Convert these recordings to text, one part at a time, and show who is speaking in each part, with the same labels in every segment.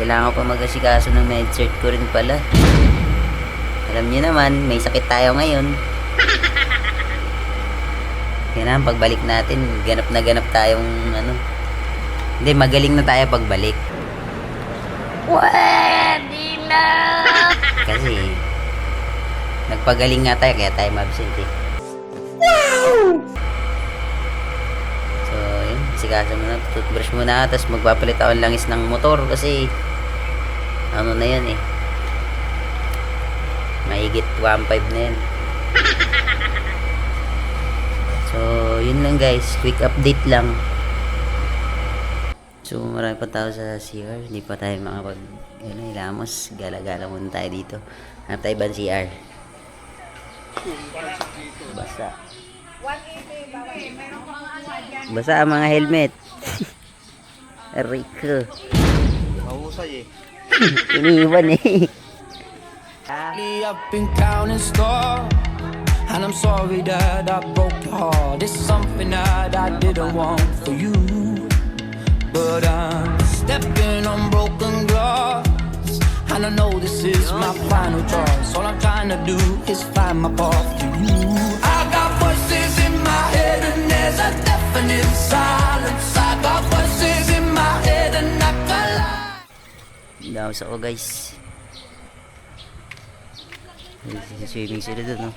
Speaker 1: Kailangan ko pa mag-asikaso ng med-cert ko rin pala. Alam niyo naman, may sakit tayo ngayon. Kailangan pagbalik natin, ganap na ganap tayong ano. Hindi, magaling na tayo pagbalik. Pwede na! Kasi, nagpagaling nga tayo, kaya tayo ma-absent eh. So, yun, sikaso mo na, toothbrush muna, tapos magpapalit ako ng langis ng motor kasi, ano na yan eh. Mahigit 1.5 na yan. So, yun lang guys, quick update lang. So, marami pa tao sa CR. Hindi pa tayo makapag, ilamos. Gala-gala muna tayo dito. Hanap tayo ibang CR. Basa. Basa ang mga helmet. Rico.
Speaker 2: Mahusay
Speaker 1: Iniwan eh.
Speaker 3: I've been counting stars, and I'm sorry that I broke your heart. It's something that I didn't want for you, but I'm stepping on broken glass, and I know this is my final choice. All I'm trying to do is find my path to you. I got voices in my head and there's a definite silence. I got voices in my head and I can't lie.
Speaker 1: Daos ako guys. Swimming sila dun, no?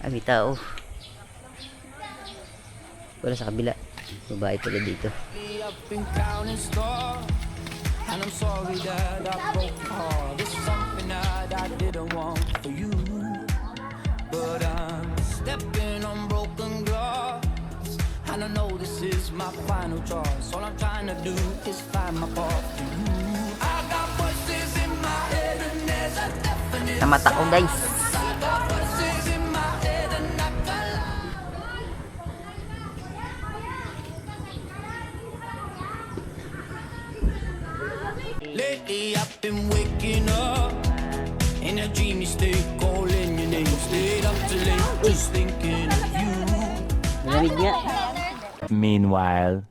Speaker 1: Ah, may tao. Wala sa kabila. Babae pala dito.
Speaker 3: I've been counting stars, and I'm sorry that I broke your heart. It's something that I didn't want for you, but I'm stepping on broken glass, and I know this is my final choice. All I'm trying to do is find my path to you. I got voices in my head and there's a definite
Speaker 1: Namata ko guys.
Speaker 3: I got voices in my head and I can't lie. Lately I've been waking up in a dreamy state, calling your name. Stayed up too late, just thinking of you.
Speaker 1: Malamig nga.
Speaker 2: Meanwhile.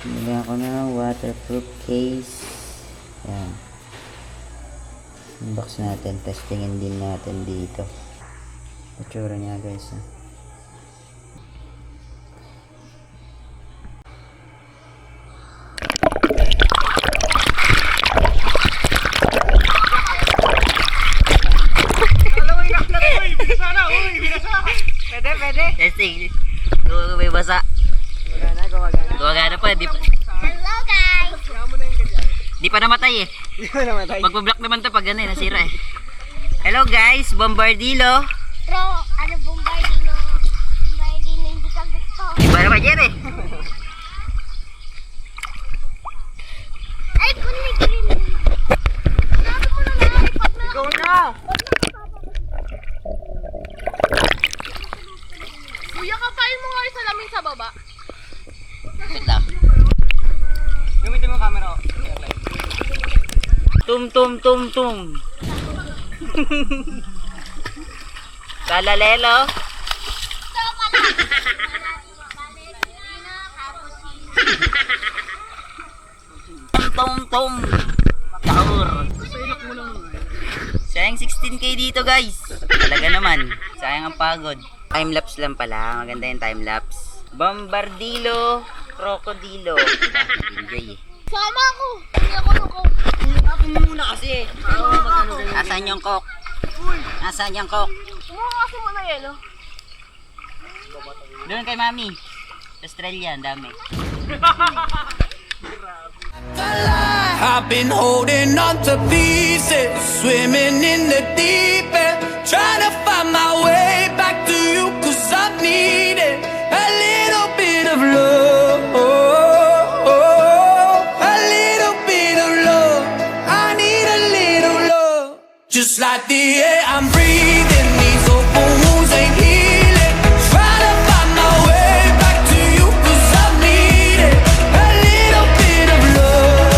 Speaker 1: Bili ako ng waterproof case. Yan. Unbox natin. Testingin din natin dito. Itsura niya guys. Pwede. Testing. May basa. Gumagana pa.
Speaker 4: Hello guys!
Speaker 1: Di pa namatay eh. Magpa-block naman to pag gano'n, nasira eh. Hello guys, Bombardilo.
Speaker 4: Bro, ano Bombardino? Bombardino, hindi ka gusto.
Speaker 1: Iba naman yan eh.
Speaker 4: Ay, kunin green. Sabi mo na lang, ipag na.
Speaker 1: Ikaw na.
Speaker 4: Kuya, kapain mo nga yung salamin sa baba.
Speaker 1: Wait lang.
Speaker 2: Gamitin mo camera.
Speaker 1: Tum. Kalalelo.
Speaker 4: Ito pala.
Speaker 1: Tum. Kaur. Sayang 16k dito guys. Talaga naman. Sayang ang pagod. Timelapse lang pala. Maganda yung timelapse. Bombardilo. Crocodilo. Enjoy eh.
Speaker 4: Sama ako. Hindi ako nuko.
Speaker 1: Ako muna kasi. Asan yung coke? Asan yung coke?
Speaker 4: Kumuha kasi mo na yelo.
Speaker 1: Doon kay mami. Australia, ang dami.
Speaker 3: I've been holding on to pieces, swimming in the deep end, trying to find my way back to you, 'cause I needed a little bit of love, a little bit of love. I need a little Just like the air I'm breathing, these open wounds ain't healing. Trying to find my way back to you, 'cause I need it. A little bit of love,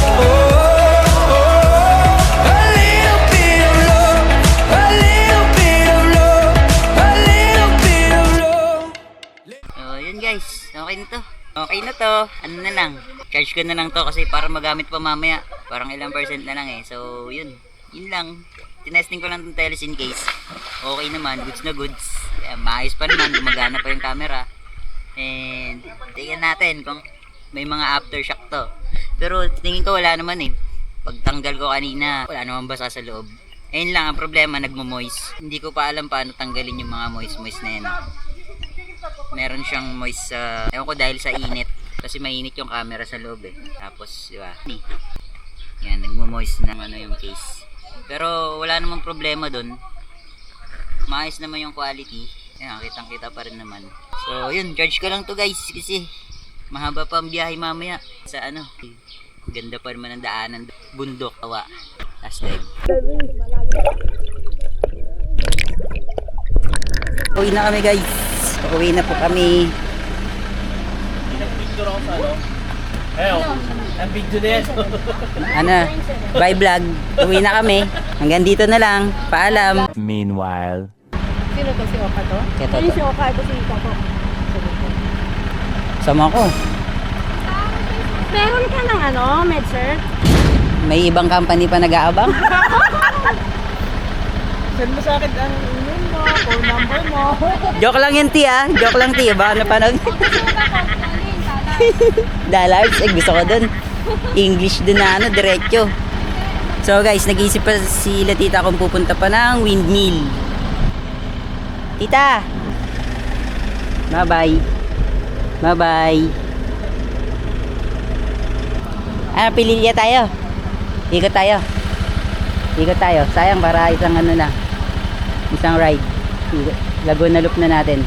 Speaker 3: a little bit of love, a little bit of love, a little bit of love.
Speaker 1: So, yun guys. Okay na to. Okay na to. Ano na lang. Charge ko na lang to kasi para magamit pa mamaya. Parang ilang percent na lang eh. So, yun. Yun lang. Tinesting ko lang itong teles in case. Okay naman. Goods na goods. Kaya maayos pa naman. Gumagana pa yung camera. And, tingnan natin kung may mga aftershock to. Pero, tingin ko wala naman eh. Pagtanggal ko kanina, wala naman basa sa loob. Ayun lang, ang problema, nagmo-moist. Hindi ko pa alam paano tanggalin yung mga moist-moist na yan. Meron siyang moist sa, ewan ko dahil sa init. Kasi mainit yung camera sa loob eh. Tapos, di ba? Yan, nagmo-moist ng ano yung case. Pero wala namang problema dun. Maayos naman yung quality. Ayan, kitang-kita pa rin naman. So, yun, charge ko lang to guys. Kasi mahaba pa ang biyahe mamaya. Sa ano, ganda pa naman ang daanan. Bundok, awa. Last leg. Uwi na kami guys. Uwi na po kami.
Speaker 2: Picture ako sa ano? Eyo, ang video na yan.
Speaker 1: Ano, bye vlog. Uwi na kami. Hanggang dito na lang. Paalam.
Speaker 2: Meanwhile.
Speaker 5: Sino to? Si Oka to?
Speaker 1: Ito
Speaker 5: Ano
Speaker 1: to.
Speaker 5: si Oka? Ito si Ika ko.
Speaker 1: Sama ko.
Speaker 5: Meron ka ng ano, MedSurt?
Speaker 1: May ibang company pa nag-aabang.
Speaker 5: Send mo sa akin ang email mo, phone number mo.
Speaker 1: Joke lang yun, ti ah. Joke lang, ti. Baka napanood. Dollars. Eh, gusto ko dun. English dun na ano, diretso. So guys, nag-iisip pa sila tita kung pupunta pa ng windmill. Tita! Bye-bye. Bye-bye. Ano, pililya tayo? Ikot tayo. Ikot tayo. Sayang para isang ano na. Isang ride. Laguna Loop na natin.